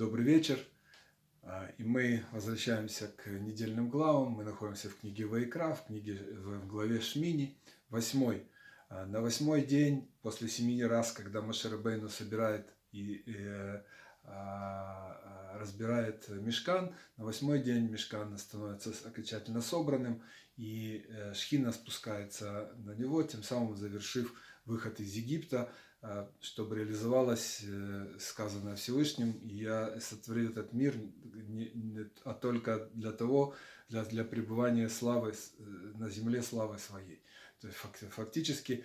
Добрый вечер. И мы возвращаемся к недельным главам. Мы находимся в книге Ваикра, в главе Шмини, 8. На 8-й день, после 7 раз, когда Моше Рабейну собирает и разбирает мишкан, на 8-й день мишкан становится окончательно собранным, и Шхина спускается на него, тем самым завершив выход из Египта, чтобы реализовалось сказанное Всевышним: «И я сотворил этот мир а только для того, для пребывания славы на земле, славы своей». То есть фактически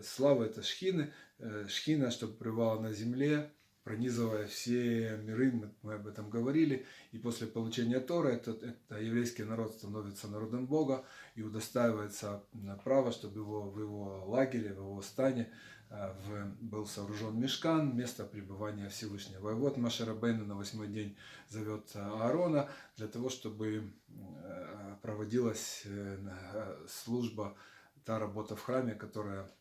слава — это Шхина, чтобы пребывала на земле, пронизывая все миры, мы об этом говорили. И после получения Торы это еврейский народ становится народом Бога и удостаивается права, чтобы в его лагере, в его стане был сооружен мишкан, место пребывания Всевышнего. И вот Моше Рабейну на 8-й день зовет Аарона для того, чтобы проводилась служба, та работа в храме, которая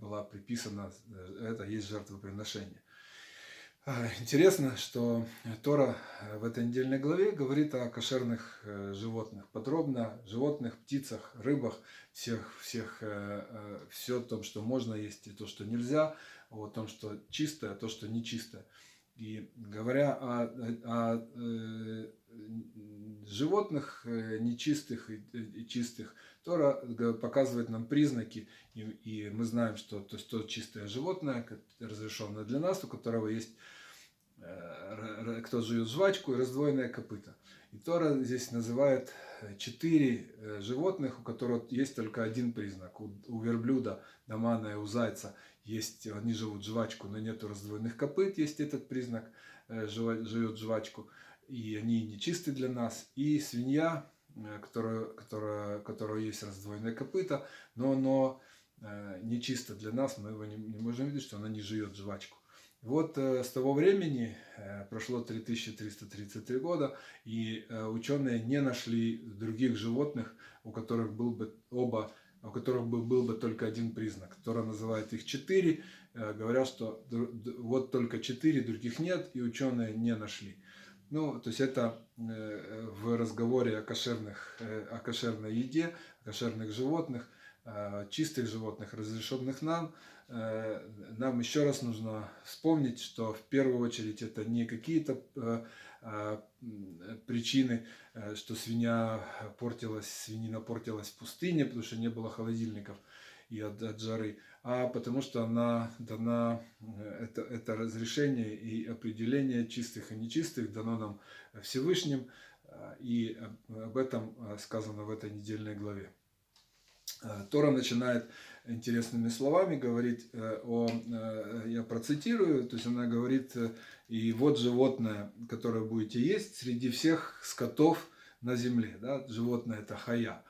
была приписана, это есть жертвоприношение. Интересно, что Тора в этой недельной главе говорит о кошерных животных, подробно: животных, птицах, рыбах, все то, что можно есть, и то, что нельзя, о том, что чистое, а то, что нечистое. И говоря о животных нечистых и чистых, Тора показывает нам признаки, и мы знаем, что то чистое животное, разрешенное для нас, у которого есть кто жует жвачку и раздвоенное копыто. И Тора здесь называет 4 животных, у которых есть только один признак. У верблюда, домана и у зайца есть, они живут жвачку, но нету раздвоенных копыт, есть этот признак, живет жвачку, и они нечисты для нас. И свинья, у которой есть раздвоенное копыто, но нечисто для нас, мы его не можем видеть, что она не жует жвачку. Вот с того времени прошло 3333 года, и ученые не нашли других животных, у которых был бы только один признак. Тора называет их 4, говорят, что вот только 4, других нет, и ученые не нашли. То есть это в разговоре о кошерной еде, о кошерных животных, чистых животных, разрешенных нам еще раз нужно вспомнить, что в первую очередь это не какие-то причины, что свинина портилась в пустыне, потому что не было холодильников и от жары, а потому что она дана, это разрешение и определение чистых и нечистых дано нам Всевышним, и об этом сказано в этой недельной главе. Тора начинает интересными словами говорить я процитирую, то есть она говорит: «И вот животное, которое будете есть среди всех скотов на земле». Да? Животное — это хая,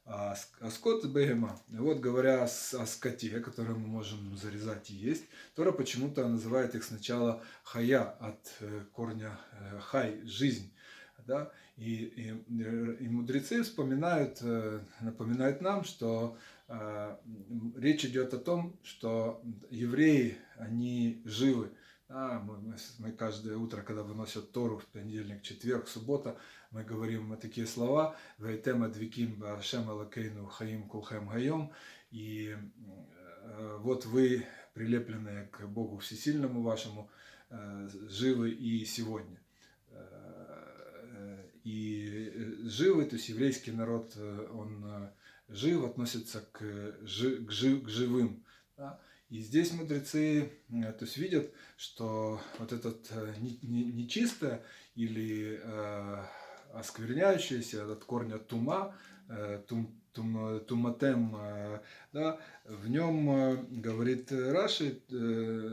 а скот — бегема. И вот, говоря о скоте, который мы можем зарезать и есть, Тора почему-то называет их сначала хая, от корня хай, жизнь. Да? И мудрецы напоминают нам, что речь идет о том, что евреи, они живы. Мы каждое утро, когда выносят Тору в понедельник, четверг, суббота, мы говорим такие слова: «Вайтем адвиким башем элокейну хаим кулхем гайом». И вот вы, прилепленные к Богу Всесильному вашему, живы и сегодня. И живы, то есть еврейский народ, он жив, относится к живым. Да? И здесь мудрецы то есть видят, что вот этот нечистое или оскверняющееся от корня тума, туматем, да, в нем, говорит Раши,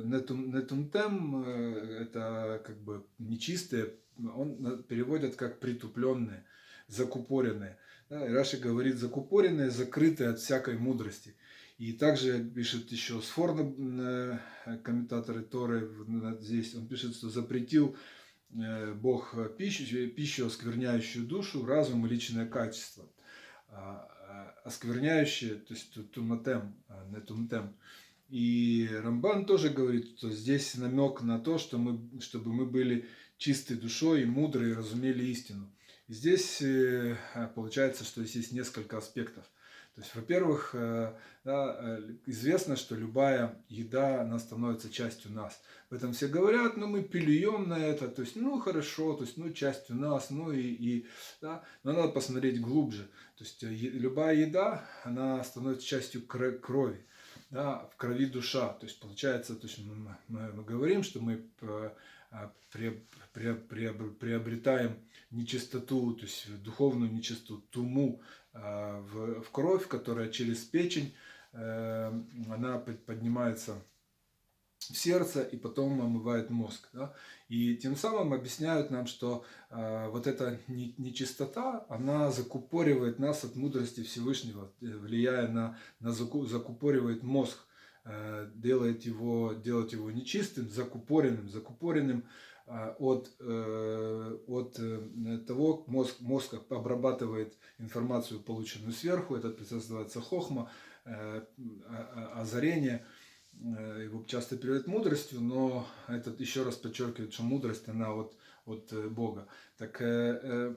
нетумтем, это как бы нечистое, он переводит как притупленные, закупоренные. Да, и Раши говорит: закупоренные, закрытые от всякой мудрости. И также пишет еще Сфорно, комментаторы Торы, здесь он пишет, что запретил Бог пищу, оскверняющую душу, разум и личное качество. Оскверняющие, то есть туматем, не тумтем, И Рамбан тоже говорит, что здесь намек на то, что чтобы мы были чистой душой и мудрые, и разумели истину. И здесь получается, что здесь есть несколько аспектов. То есть, во-первых, известно, что любая еда, она становится частью нас. В этом все говорят, ну мы плюем на это, то есть, ну хорошо, то есть, ну частью нас, ну да, но надо посмотреть глубже. То есть, любая еда, она становится частью крови. Да, в крови душа. То есть получается, то есть мы говорим, что мы приобретаем нечистоту, то есть духовную нечистоту, туму в кровь, которая через печень, она поднимается в сердце и потом омывает мозг. Да? И тем самым объясняют нам, что вот эта нечистота, она закупоривает нас от мудрости Всевышнего, влияя закупоривает мозг, делает его нечистым, закупоренным от того, мозг обрабатывает информацию, полученную сверху, этот процесс называется хохма, озарение. Его часто переводят мудростью, но это еще раз подчеркивает, что мудрость, она от Бога. Так и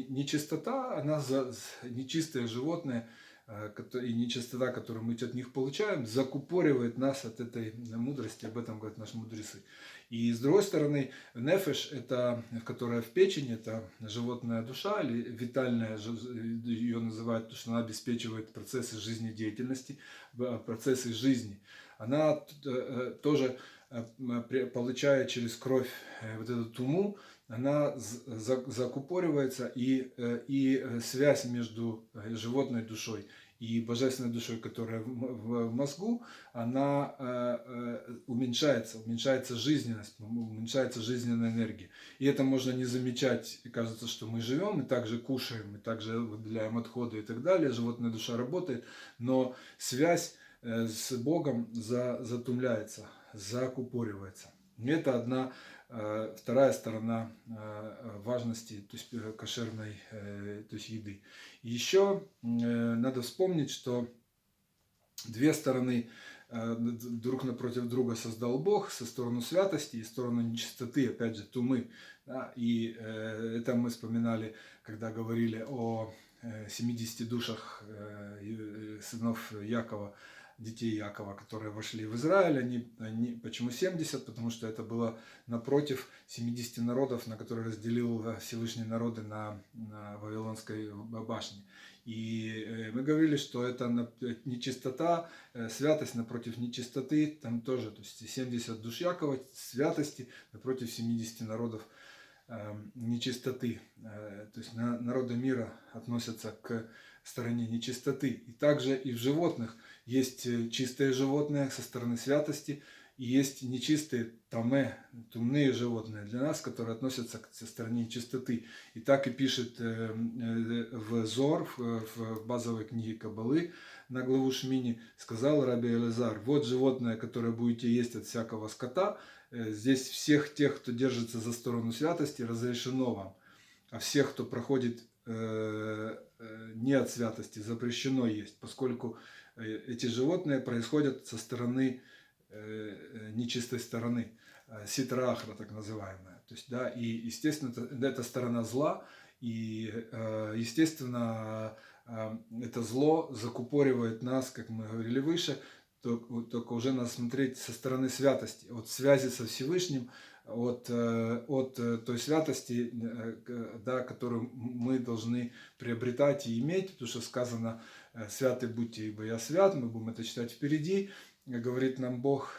нечистота, она нечистое животное, и нечистота, которую мы от них получаем, закупоривает нас от этой мудрости, об этом говорят наши мудрецы. И с другой стороны, нефеш, это, которая в печени, это животная душа, или витальная, ее называют, потому что она обеспечивает процессы жизнедеятельности, процессы жизни. Она тоже, получая через кровь вот эту туму, она закупоривается, и связь между животной душой и божественной душой, которая в мозгу, она уменьшается жизненность, уменьшается жизненная энергия. И это можно не замечать, и кажется, что мы живем, и также кушаем, и также выделяем отходы и так далее, животная душа работает, но связь с Богом затумляется, закупоривается. И это вторая сторона важности, то есть кошерной, то есть еды. И еще надо вспомнить, что две стороны друг напротив друга создал Бог, со стороны святости и сторону нечистоты, опять же, тумы. Да? И это мы вспоминали, когда говорили о 70 душах сынов Якова, детей Якова, которые вошли в Израиль. Почему 70? Потому что это было напротив 70 народов, на которые разделил Всевышний народы на Вавилонской башне. И мы говорили, что это нечистота, святость напротив нечистоты, там тоже, то есть 70 душ Якова, святости напротив 70 народов нечистоты. То есть народы мира относятся к стороне нечистоты. И также и в животных есть чистые животные со стороны святости, и есть нечистые тумные животные для нас, которые относятся к стороне чистоты. И так и пишет в Зор, в базовой книге Каббалы, на главу Шмини, сказал Раби Элазар: вот животное, которое будете есть от всякого скота, здесь всех тех, кто держится за сторону святости, разрешено вам, а всех, кто проходит не от святости, запрещено есть, поскольку эти животные происходят со стороны нечистой стороны, ситра ахра, так называемая. То есть, да, и, естественно, это сторона зла, и, естественно, это зло закупоривает нас, как мы говорили выше, только уже надо смотреть со стороны святости, от связи со Всевышним, от той святости, да, которую мы должны приобретать и иметь, потому что сказано: «Святы будьте, ибо я свят», мы будем это читать впереди, говорит нам Бог.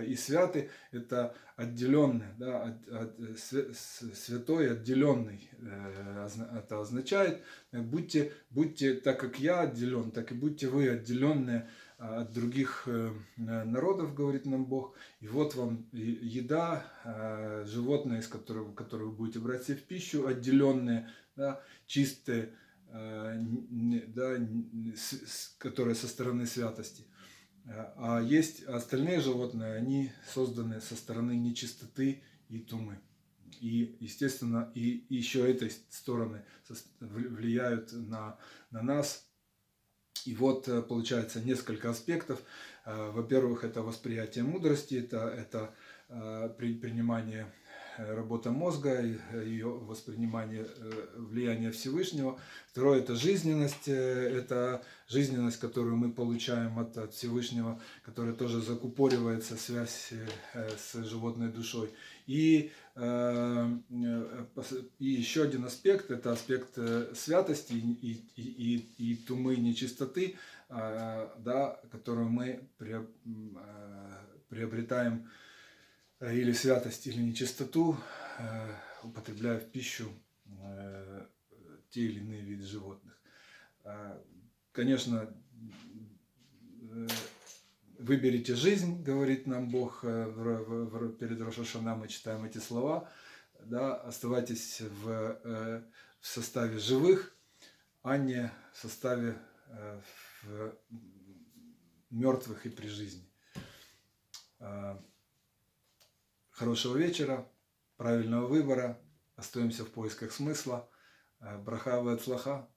И святый – это отделенный, да, святой, отделенный. Это означает: будьте, так как я отделен, так и будьте вы отделенные от других народов, говорит нам Бог. И вот вам еда, животные, которые вы будете брать себе в пищу, отделенные, да, чистые, да, которые со стороны святости. А есть остальные животные, они созданы со стороны нечистоты и тумы. И, естественно, и еще этой стороны влияют на нас. И вот получается несколько аспектов. Во-первых, это восприятие мудрости, это принимание работа мозга, ее воспринимание влияния Всевышнего. Второе – это жизненность, которую мы получаем от Всевышнего, которая тоже закупоривается, связь с животной душой. И еще один аспект – это аспект святости и тумы, нечистоты, да, которую мы приобретаем, или святость, или нечистоту, употребляя в пищу те или иные виды животных. Конечно, выберите жизнь, говорит нам Бог перед Рош ха-Шана, мы читаем эти слова, да, оставайтесь в составе живых, а не в составе мертвых и при жизни. Хорошего вечера, правильного выбора, остаемся в поисках смысла. Браха ве ацлаха.